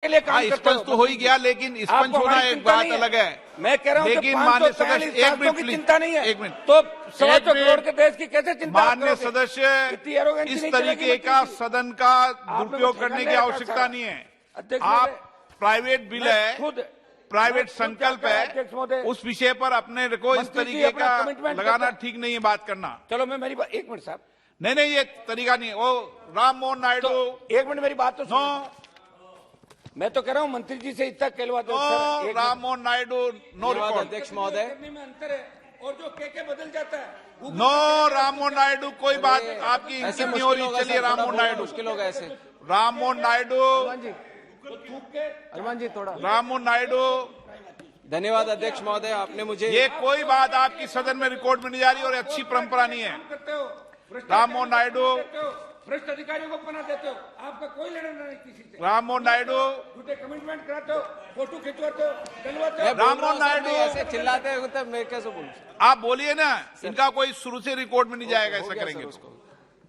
के लिए काम करते स्पंज तो हो ही गया, लेकिन स्पंज होना एक बात अलग है। मैं कह रहा हूं लेकिन माननीय सदस्य, एक मिनट की प्लीज, चिंता नहीं है, एक मिनट, तो 125 करोड़ के देश की कैसे चिंता? माननीय सदस्य, इस तरीके का सदन का दुरुपयोग करने की आवश्यकता नहीं है। आप प्राइवेट बिल है, प्राइवेट संकल्प है, उस विषय पर अपने को इस तरीके का लगाना ठीक नहीं है, बात करना। चलो मैं मेरी बात, एक मिनट साहब, नहीं, ये तरीका नहीं है। वो राम मोहन नायडू, एक मिनट मेरी बात तो सुनो। मैं तो कह रहा हूं मंत्री जी से इतना कहलवा दो। Ram Mohan Naidu, no record. अध्यक्ष महोदय, में अंतर है और जो के बदल जाता है। नो राम मोहन नायडू, कोई बात आपकी इंगित नहीं हो रही। चलिए राम मोहन नायडू, मुश्किल होगा ऐसे। राम मोहन नायडू, हनुमान जी थोड़ा। राम मोहन नायडू, धन्यवाद अध्यक्ष महोदय, आपने मुझे, ये कोई बात आपकी सदन में रिकॉर्ड में नहीं जा रही और अच्छी परंपरा नहीं है। राम मोहन नायडू, भ्रष्ट अधिकारियों को बना देते हो, आपका कोई लेना नहीं किसी से। राम मोहन नायडू, झूठे कमिटमेंट कराते हो, फोटो खिंचवाते हो, डलवाते हो। राम मोहन नायडू, ऐसे चिल्लाते हो तो मैं कैसे बोलूं? आप बोलिए ना, इनका कोई शुरू से रिकॉर्ड में नहीं जाएगा, ऐसा करेंगे तो।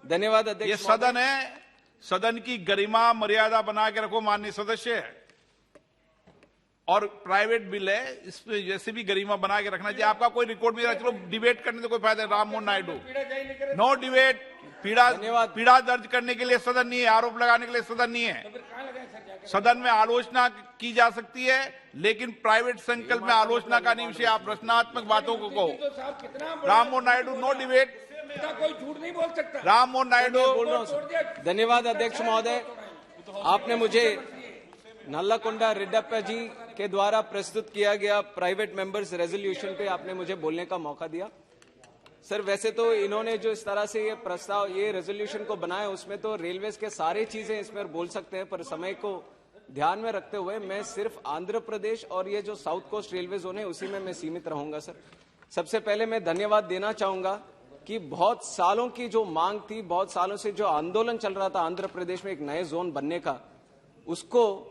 धन्यवाद अध्यक्ष। ये सदन है, सदन की गरिमा मर्यादा बना के रखो माननीय सदस्य, और प्राइवेट बिल है, इसमें जैसे भी गरिमा बना के रखना चाहिए। आपका कोई रिकॉर्ड नहीं रहा, चलो डिबेट करने से कोई फायदा है। Ram Mohan Naidu, no debate. पीड़ा दर्ज करने के लिए सदन नहीं है, आरोप लगाने के लिए सदन नहीं है। सदन में आलोचना की जा सकती है, लेकिन प्राइवेट संकल्प में आलोचना का नहीं विषय। आप रचनात्मक बातों को कहो। Ram Mohan Naidu, no debate. कोई झूठ नहीं बोल सकता। राम मोहन नायडू, बोल रहा हूं। धन्यवाद अध्यक्ष महोदय, आपने मुझे नल्लाकोंडा रेड्डप्पा जी के द्वारा प्रस्तुत किया गया प्राइवेट मेंबर्स रेजोल्यूशन पे आपने मुझे बोलने का मौका दिया। सर, वैसे तो इन्होंने जो इस तरह से ये प्रस्ताव, ये रेजोल्यूशन को बनाया, उसमें तो रेलवेज के सारे चीजें इसमें बोल सकते हैं, पर समय को ध्यान में रखते हुए मैं सिर्फ आंध्र प्रदेश और ये जो साउथ कोस्ट रेलवे जोन है उसी में मैं सीमित रहूंगा। सर, सबसे पहले मैं धन्यवाद देना चाहूंगा कि बहुत सालों की जो मांग थी, बहुत सालों से जो आंदोलन चल रहा था आंध्र प्रदेश में एक नए जोन बनने का, उसको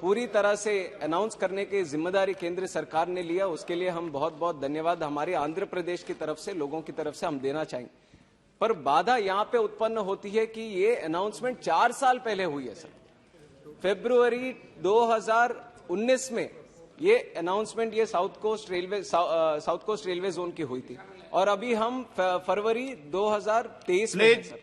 पूरी तरह से अनाउंस करने की जिम्मेदारी केंद्र सरकार ने लिया। उसके लिए हम बहुत बहुत धन्यवाद हमारे आंध्र प्रदेश की तरफ से, लोगों की तरफ से हम देना चाहेंगे। पर बाधा यहां पे उत्पन्न होती है कि ये अनाउंसमेंट 4 साल पहले हुई है। सर, फरवरी 2019 में ये अनाउंसमेंट ये साउथ कोस्ट रेलवे जोन की हुई थी, और अभी हम फरवरी 2023 में हैं। सर,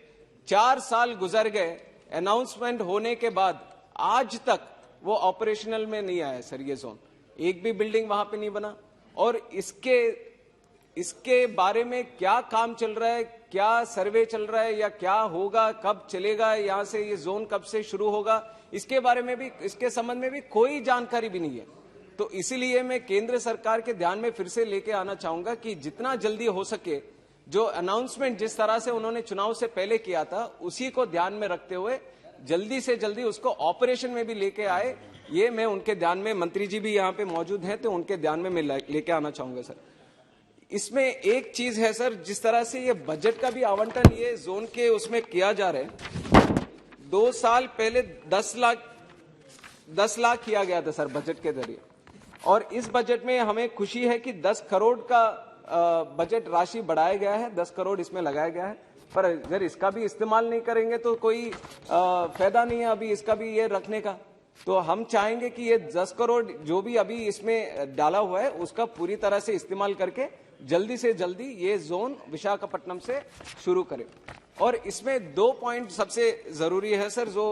4 साल गुजर गए, अनाउंसमेंट होने के बाद आज तक वो ऑपरेशनल में नहीं आया। सर, ये जोन, एक भी बिल्डिंग वहां पे नहीं बना, और इसके बारे में क्या काम चल रहा है, क्या सर्वे चल रहा है, या क्या होगा, कब चलेगा, यहां से ये जोन कब से शुरू होगा, इसके बारे में भी, इसके संबंध में भी कोई जानकारी भी नहीं है। तो इसीलिए मैं केंद्र सरकार के ध्यान में फिर से लेके आना चाहूंगा कि जितना जल्दी हो सके, जो अनाउंसमेंट जिस तरह से उन्होंने चुनाव से पहले किया था, उसी को ध्यान में रखते हुए जल्दी से जल्दी उसको ऑपरेशन में भी लेके आए। ये मैं उनके ध्यान में, मंत्री जी भी यहाँ पे मौजूद हैं तो उनके ध्यान में मैं लेके आना चाहूंगा। सर, इसमें एक चीज है सर, जिस तरह से ये बजट का भी आवंटन ये जोन के उसमें किया जा रहा है, 2 साल पहले 10 लाख किया गया था सर बजट के जरिए, और इस बजट में हमें खुशी है कि 10 करोड़ का बजट राशि बढ़ाया गया है, 10 करोड़ इसमें लगाया गया है। पर अगर इसका भी इस्तेमाल नहीं करेंगे तो कोई फायदा नहीं है अभी इसका भी ये रखने का। तो हम चाहेंगे कि ये 10 करोड़ जो भी अभी इसमें डाला हुआ है उसका पूरी तरह से इस्तेमाल करके जल्दी से जल्दी ये जोन विशाखापट्टनम से शुरू करें। और इसमें 2 पॉइंट सबसे जरूरी है सर, जो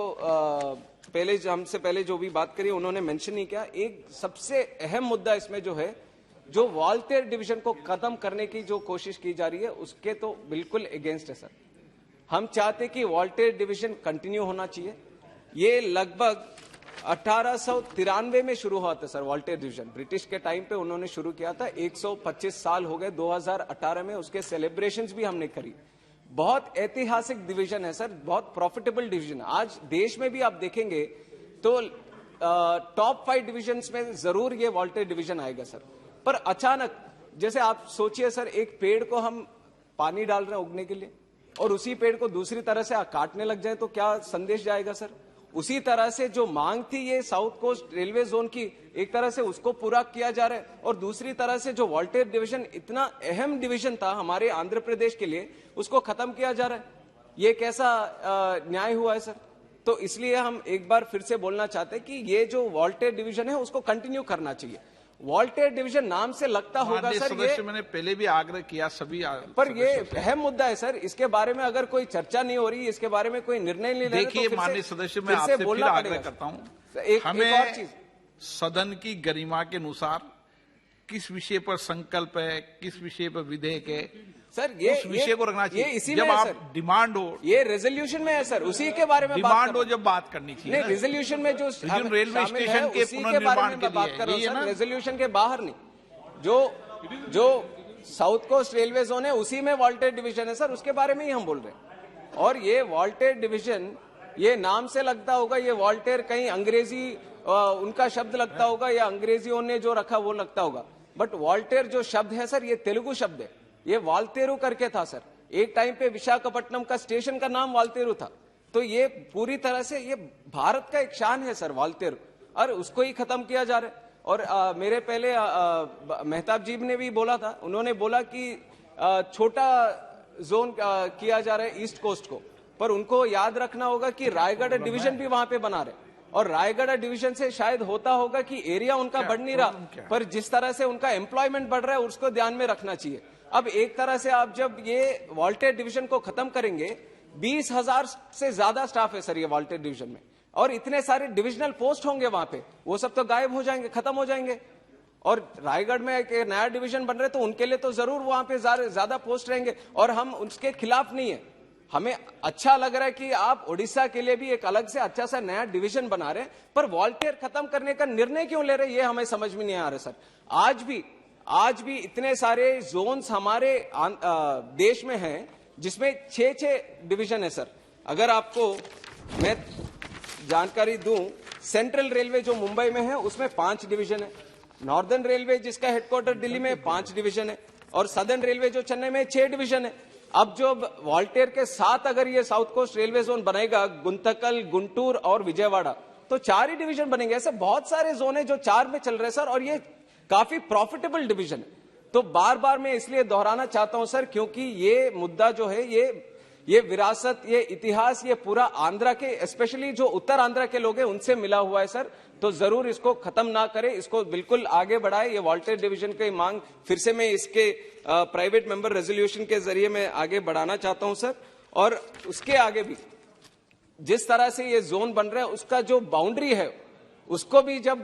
पहले हमसे पहले जो भी बात करी उन्होंने मेंशन नहीं किया। एक सबसे अहम मुद्दा इसमें जो है, जो वॉलंटियर डिवीजन को खत्म करने की जो कोशिश की जा रही है उसके तो बिल्कुल अगेंस्ट है सर। हम चाहते कि वॉलंटियर डिवीजन कंटिन्यू होना चाहिए। ये लगभग 1893 में शुरू हुआ था सर वॉलंटियर डिवीजन, ब्रिटिश के टाइम पे उन्होंने शुरू किया था। 125 साल हो गए, 2018 में उसके सेलिब्रेशंस भी हमने करी। बहुत ऐतिहासिक डिवीजन है सर, बहुत प्रॉफिटेबल डिवीजन। आज देश में भी आप देखेंगे तो टॉप 5 डिविजन में जरूर ये वॉलंटियर डिवीजन आएगा सर। पर अचानक, जैसे आप सोचिए सर, एक पेड़ को हम पानी डाल रहे हैं उगने के लिए, और उसी पेड़ को दूसरी तरह से काटने लग जाए तो क्या संदेश जाएगा सर? उसी तरह से जो मांग थी ये साउथ कोस्ट रेलवे जोन की, एक तरह से उसको पूरा किया जा रहा है, और दूसरी तरह से जो वॉलंटियर डिवीजन इतना अहम डिवीजन था हमारे आंध्र प्रदेश के लिए, उसको खत्म किया जा रहा है। ये कैसा न्याय हुआ है सर? तो इसलिए हम एक बार फिर से बोलना चाहते हैं कि ये जो वॉल्टेयर डिवीजन है उसको कंटिन्यू करना चाहिए। वॉल्टेयर डिवीजन नाम से लगता होगा माननीय सर, सदस्य, ये मैंने पहले भी आग्रह किया सभी पर ये अहम मुद्दा है सर, इसके बारे में अगर कोई चर्चा नहीं हो रही, इसके बारे में कोई निर्णय नहीं ले रहा, देखिए तो माननीय सदस्य, मैं आपसे फिर आग्रह करता हूं, एक और चीज, सदन की गरिमा के अनुसार किस विषय पर संकल्प है, किस विषय पर विधेयक है सर, ये उस विषय को रखना चाहिए। इसी जब में है आप सर, डिमांड हो, ये रेजोल्यूशन में है सर, उसी के बारे में डिमांड हो जब बात करनी चाहिए। नहीं, रेजोल्यूशन में जो रेलवे स्टेशन के पुनर्निर्माण के बात कर रहा हूं लिए सर, रेजोल्यूशन के बाहर नहीं। जो साउथ कोस्ट रेलवे जोन है उसी में वॉल्टेयर डिवीजन है सर, उसके बारे में ही हम बोल रहे हैं। और ये वॉल्टेयर डिवीजन, ये नाम से लगता होगा, ये वॉल्टेयर कहीं अंग्रेजी उनका शब्द लगता होगा या अंग्रेजियों ने जो रखा वो लगता होगा, बट वॉल्टेयर जो शब्द है सर, ये तेलुगु शब्द है। ये वाल्तेरु करके था सर, एक टाइम पे विशाखापट्टनम का स्टेशन का नाम वाल्तेरु था। तो ये पूरी तरह से ये भारत का एक शान है सर वाल्तेरु, और उसको ही खत्म किया जा रहा है। और मेरे पहले मेहताब जी ने भी बोला था, उन्होंने बोला कि छोटा जोन किया जा रहा है ईस्ट कोस्ट को, पर उनको याद रखना होगा कि रायगढ़ डिवीजन भी वहां पे बना रहे, और रायगढ़ डिवीजन से शायद होता होगा कि एरिया उनका बढ़ नहीं रहा, पर जिस तरह से उनका एम्प्लॉयमेंट बढ़ रहा है उसको ध्यान में रखना चाहिए। अब एक तरह से आप जब ये वॉल्टेयर डिवीजन को खत्म करेंगे, 20,000 से ज्यादा स्टाफ है सर ये वॉल्टेयर डिवीजन में, और इतने सारे डिविजनल पोस्ट होंगे वहां पे, वो सब तो गायब हो जाएंगे, खत्म हो जाएंगे। और रायगढ़ में एक नया डिवीजन बन रहे तो उनके लिए तो जरूर वहां पे ज्यादा पोस्ट रहेंगे, और हम उसके खिलाफ नहीं है। हमें अच्छा लग रहा है कि आप ओडिशा के लिए भी एक अलग से अच्छा सा नया डिवीजन बना रहे हैं, पर वॉल्टेयर खत्म करने का निर्णय क्यों ले रहे हैं ये हमें समझ में नहीं आ रहा सर। आज भी इतने सारे जोन्स हमारे देश में हैं जिसमें 6 डिवीजन है सर। अगर आपको मैं जानकारी दूं, सेंट्रल रेलवे जो मुंबई में है उसमें 5 डिवीजन है, नॉर्दर्न रेलवे जिसका हेडक्वार्टर दिल्ली में 5 डिवीजन है, और सदर्न रेलवे जो चेन्नई में 6 डिवीजन है। अब जो वॉल्टेयर के साथ अगर ये साउथ कोस्ट रेलवे जोन बनेगा, गुंतकल, गुंटूर और विजयवाड़ा, तो 4 ही डिवीजन बनेंगे। ऐसे बहुत सारे जोन है जो 4 में चल रहे हैं सर, और ये काफी प्रॉफिटेबल डिवीजन है। तो बार बार मैं इसलिए दोहराना चाहता हूं सर, क्योंकि ये मुद्दा जो है, ये विरासत, ये इतिहास, ये पूरा आंध्रा के, स्पेशली जो उत्तर आंध्रा के लोग हैं उनसे मिला हुआ है सर। तो जरूर इसको खत्म ना करें, इसको बिल्कुल आगे बढ़ाए। ये वॉल्टेयर डिवीजन की मांग फिर से मैं इसके प्राइवेट मेंबर रेजोल्यूशन के जरिए मैं आगे बढ़ाना चाहता हूं सर। और उसके आगे भी जिस तरह से ये जोन बन रहा है उसका जो बाउंड्री है उसको भी जब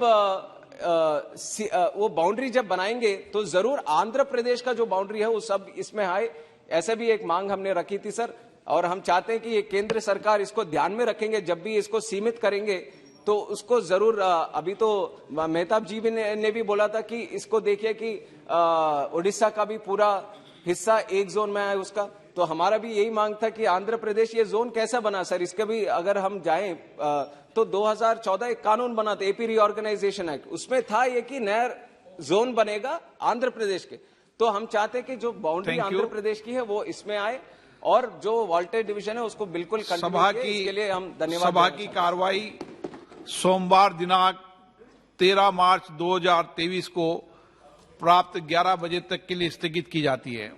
वो बाउंड्री जब बनाएंगे तो जरूर आंध्र प्रदेश का जो बाउंड्री है वो सब इसमें आए, ऐसे भी एक मांग हमने रखी थी सर। और हम चाहते हैं कि ये केंद्र सरकार इसको ध्यान में रखेंगे, जब भी इसको सीमित करेंगे तो उसको जरूर। अभी तो मेहताब जी ने भी बोला था कि इसको देखिए कि उड़ीसा का भी पूरा हिस्सा एक जोन में आए उसका, तो हमारा भी यही मांग था कि आंध्र प्रदेश ये जोन कैसा बना सर, इसके भी अगर हम जाएं तो 2014 एक कानून बना था, एपी रीऑर्गेनाइजेशन एक्ट, उसमें था ये कि नया जोन बनेगा आंध्र प्रदेश के। तो हम चाहते हैं कि जो बाउंड्री आंध्र प्रदेश की है वो इसमें आए, और जो वॉल्टेयर डिवीजन है उसको बिल्कुल इसके लिए हम धन्यवाद। सभा की कार्रवाई सोमवार दिनांक 13 मार्च 2023 को प्राप्त 11 बजे तक के लिए स्थगित की जाती है।